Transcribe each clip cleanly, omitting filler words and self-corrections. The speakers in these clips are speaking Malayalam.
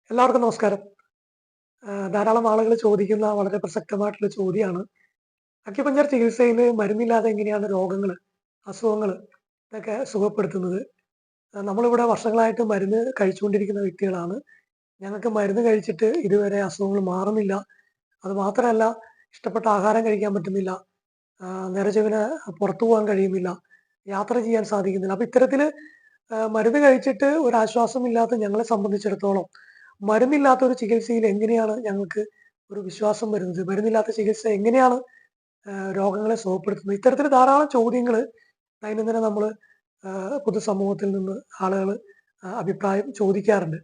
എല്ലാവർക്കും നമസ്കാരം. ധാരാളം ആളുകൾ ചോദിക്കുന്ന വളരെ പ്രസക്തമായിട്ടുള്ള ചോദ്യമാണ്. അക്യുപഞ്ചർ ചികിത്സയിൽ മരുന്നില്ലാതെ എങ്ങനെയാണ് രോഗങ്ങള്, അസുഖങ്ങള് ഇതൊക്കെ സുഖപ്പെടുത്തുന്നത്? നമ്മളിവിടെ വർഷങ്ങളായിട്ട് മരുന്ന് കഴിച്ചുകൊണ്ടിരിക്കുന്ന വ്യക്തികളാണ്. ഞങ്ങൾക്ക് മരുന്ന് കഴിച്ചിട്ട് ഇതുവരെ അസുഖങ്ങൾ മാറുന്നില്ല. അത് മാത്രമല്ല, ഇഷ്ടപ്പെട്ട ആഹാരം കഴിക്കാൻ പറ്റുന്നില്ല. നിറചെവിന് പുറത്തു പോകാൻ കഴിയുന്നില്ല. യാത്ര ചെയ്യാൻ സാധിക്കുന്നില്ല. അപ്പൊ ഇത്തരത്തില് മരുന്ന് കഴിച്ചിട്ട് ഒരാശ്വാസമില്ലാത്ത ഞങ്ങളെ സംബന്ധിച്ചിടത്തോളം മരുന്നില്ലാത്ത ഒരു ചികിത്സയിൽ എങ്ങനെയാണ് ഞങ്ങൾക്ക് ഒരു വിശ്വാസം വരുന്നത്? മരുന്നില്ലാത്ത ചികിത്സ എങ്ങനെയാണ് രോഗങ്ങളെ സുഖപ്പെടുത്തുന്നത്? ഇത്തരത്തിൽ ധാരാളം ചോദ്യങ്ങള് ദൈനംദിനം നമ്മള് പൊതുസമൂഹത്തിൽ നിന്ന് ആളുകള് അഭിപ്രായം ചോദിക്കാറുണ്ട്.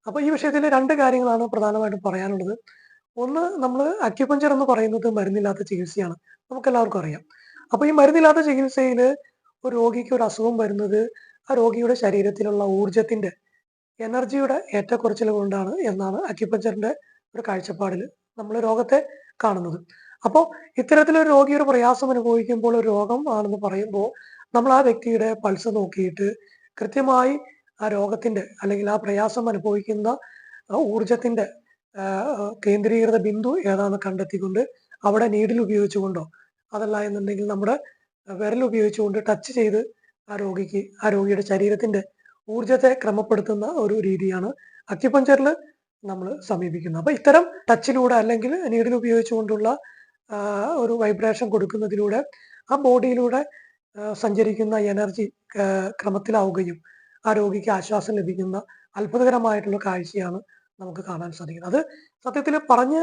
അപ്പൊ ഈ വിഷയത്തില് 2 കാര്യങ്ങളാണ് പ്രധാനമായിട്ടും പറയാനുള്ളത്. ഒന്ന്, നമ്മള് അക്യുപഞ്ചർ എന്ന് പറയുന്നത് മരുന്നില്ലാത്ത ചികിത്സയാണ്. നമുക്കെല്ലാവർക്കും അറിയാം. അപ്പൊ ഈ മരുന്നില്ലാത്ത ചികിത്സയില് ഒരു രോഗിക്ക് ഒരു അസുഖം വരുന്നത് ആ രോഗിയുടെ ശരീരത്തിലുള്ള ഊർജ്ജത്തിന്റെ, എനർജിയുടെ ഏറ്റക്കുറച്ചിൽ കൊണ്ടാണ് എന്നാണ് അക്യുപഞ്ചറിന്റെ ഒരു കാഴ്ചപ്പാടിൽ നമ്മൾ രോഗത്തെ കാണുന്നത്. അപ്പോൾ ഇത്തരത്തിലൊരു രോഗി ഒരു പ്രയാസം അനുഭവിക്കുമ്പോൾ ഒരു രോഗം ആണെന്ന് പറയുമ്പോൾ നമ്മൾ ആ വ്യക്തിയുടെ പൾസ് നോക്കിയിട്ട് കൃത്യമായി ആ രോഗത്തിന്റെ അല്ലെങ്കിൽ ആ പ്രയാസം അനുഭവിക്കുന്ന ഊർജത്തിന്റെ കേന്ദ്രീകൃത ബിന്ദു ഏതാണെന്ന് കണ്ടെത്തിക്കൊണ്ട് അവിടെ നീഡിൽ ഉപയോഗിച്ചുകൊണ്ടോ അതല്ല എന്നുണ്ടെങ്കിൽ നമ്മുടെ വിരൽ ഉപയോഗിച്ചുകൊണ്ട് ടച്ച് ചെയ്ത് ആ രോഗിയുടെ ശരീരത്തിന്റെ ഊർജത്തെ ക്രമപ്പെടുത്തുന്ന ഒരു രീതിയാണ് അക്യുപഞ്ചറിൽ നമ്മൾ സമീപിക്കുന്നത്. അപ്പൊ ഇത്തരം ടച്ചിലൂടെ അല്ലെങ്കിൽ നീഡിൽ ഉപയോഗിച്ചുകൊണ്ടുള്ള ഒരു വൈബ്രേഷൻ കൊടുക്കുന്നതിലൂടെ ആ ബോഡിയിലൂടെ സഞ്ചരിക്കുന്ന എനർജി ക്രമത്തിലാവുകയും ആ രോഗിക്ക് ആശ്വാസം ലഭിക്കുന്ന അത്ഭുതകരമായിട്ടുള്ള കാഴ്ചയാണ് നമുക്ക് കാണാൻ സാധിക്കുന്നത്. അത് സത്യത്തിൽ പറഞ്ഞ്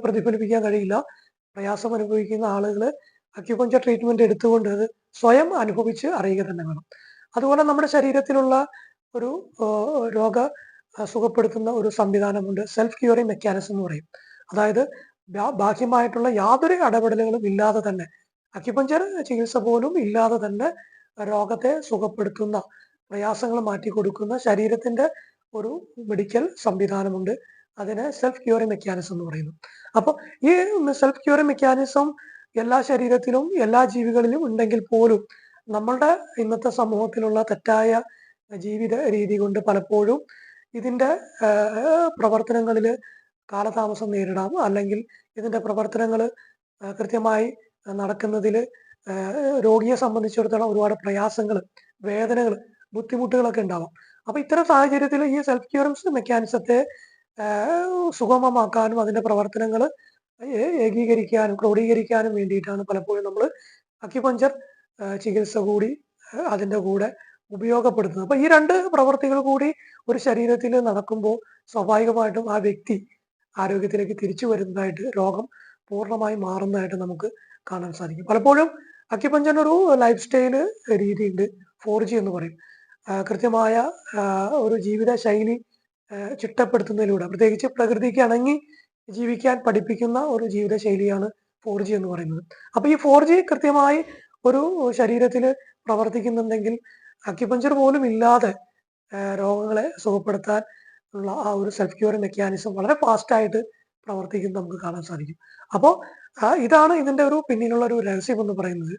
പ്രതിഫലിപ്പിക്കാൻ കഴിയില്ല. പ്രയാസം അനുഭവിക്കുന്ന ആളുകൾ അക്യുപഞ്ചർ ട്രീറ്റ്മെന്റ് എടുത്തുകൊണ്ട് അത് സ്വയം അനുഭവിച്ച് അറിയുക തന്നെ വേണം. അതുപോലെ നമ്മുടെ ശരീരത്തിലുള്ള ഒരു രോഗ സുഖപ്പെടുത്തുന്ന ഒരു സംവിധാനമുണ്ട്. സെൽഫ് ക്യൂറിംഗ് മെക്കാനിസം എന്ന് പറയും. അതായത് ബാഹ്യമായിട്ടുള്ള യാതൊരു ഇടപെടലുകളും ഇല്ലാതെ തന്നെ, അക്യുപഞ്ചർ ചികിത്സ പോലും ഇല്ലാതെ തന്നെ രോഗത്തെ സുഖപ്പെടുത്തുന്ന, പ്രയാസങ്ങൾ മാറ്റിക്കൊടുക്കുന്ന ശരീരത്തിന്റെ ഒരു മെഡിക്കൽ സംവിധാനമുണ്ട്. അതിനെ സെൽഫ് ക്യൂറിംഗ് മെക്കാനിസം എന്ന് പറയുന്നു. അപ്പൊ ഈ സെൽഫ് ക്യൂറിംഗ് മെക്കാനിസം എല്ലാ ശരീരത്തിലും എല്ലാ ജീവികളിലും ഉണ്ടെങ്കിൽ പോലും നമ്മളുടെ ഇന്നത്തെ സമൂഹത്തിലുള്ള തെറ്റായ ജീവിത രീതി കൊണ്ട് പലപ്പോഴും ഇതിന്റെ പ്രവർത്തനങ്ങളിൽ കാലതാമസം നേരിടാം. അല്ലെങ്കിൽ ഇതിന്റെ പ്രവർത്തനങ്ങൾ കൃത്യമായി നടക്കുന്നതിൽ രോഗിയെ സംബന്ധിച്ചിടത്തോളം ഒരുപാട് പ്രയാസങ്ങൾ, വേദനകൾ, ബുദ്ധിമുട്ടുകളൊക്കെ ഉണ്ടാവാം. അപ്പൊ ഇത്തരം സാഹചര്യത്തിൽ ഈ സെൽഫ് ക്യൂറിംഗ് മെക്കാനിസത്തെ സുഗമമാക്കാനും അതിന്റെ പ്രവർത്തനങ്ങൾ ഏകീകരിക്കാനും ക്രോഡീകരിക്കാനും വേണ്ടിയിട്ടാണ് പലപ്പോഴും നമ്മൾ അക്യുപഞ്ചർ ചികിത്സ കൂടി അതിന്റെ കൂടെ ഉപയോഗപ്പെടുത്തുന്നത്. അപ്പൊ ഈ 2 പ്രവർത്തികൾ കൂടി ഒരു ശരീരത്തിൽ നടക്കുമ്പോൾ സ്വാഭാവികമായിട്ടും ആ വ്യക്തി ആരോഗ്യത്തിലേക്ക് തിരിച്ചു വരുന്നതായിട്ട്, രോഗം പൂർണ്ണമായി മാറുന്നതായിട്ട് നമുക്ക് കാണാൻ സാധിക്കും. പലപ്പോഴും അക്യുപഞ്ചറിന് ഒരു ലൈഫ് സ്റ്റൈല് രീതിയുണ്ട്. 4G എന്ന് പറയും. കൃത്യമായ ഒരു ജീവിത ശൈലി ചിട്ടപ്പെടുത്തുന്നതിലൂടെ, പ്രത്യേകിച്ച് പ്രകൃതിക്ക് ഇണങ്ങി ജീവിക്കാൻ പഠിപ്പിക്കുന്ന ഒരു ജീവിത ശൈലിയാണ് 4G എന്ന് പറയുന്നത്. അപ്പൊ ഈ 4G കൃത്യമായി ഒരു ശരീരത്തിൽ പ്രവർത്തിക്കുന്നുണ്ടെങ്കിൽ അക്യുപഞ്ചർ പോലും ഇല്ലാതെ രോഗങ്ങളെ സുഖപ്പെടുത്താൻ ഉള്ള ആ ഒരു സെൽഫ് ക്യൂറിംഗ് മെക്കാനിസം വളരെ ഫാസ്റ്റ് ആയിട്ട് പ്രവർത്തിക്കുന്നത് നമുക്ക് കാണാൻ സാധിക്കും. അപ്പോൾ ഇതാണ് ഇതിന്റെ ഒരു പിന്നിലുള്ള ഒരു രഹസ്യം എന്ന് പറയുന്നത്.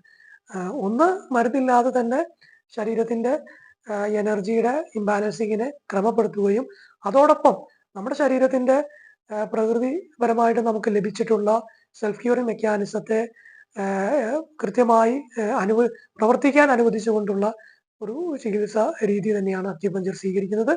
ഒന്ന്, മരുന്നില്ലാതെ തന്നെ ശരീരത്തിന്റെ എനർജിയുടെ ഇംബാലൻസിങ്ങിനെ ക്രമപ്പെടുത്തുകയും അതോടൊപ്പം നമ്മുടെ ശരീരത്തിന്റെ പ്രകൃതിപരമായിട്ട് നമുക്ക് ലഭിച്ചിട്ടുള്ള സെൽഫ് ക്യൂറിംഗ് മെക്കാനിസത്തെ കൃത്യമായി പ്രവർത്തിക്കാൻ അനുവദിച്ചുകൊണ്ടുള്ള ഒരു ചികിത്സാ രീതി തന്നെയാണ് അക്യുപഞ്ചർ സ്വീകരിക്കുന്നത്.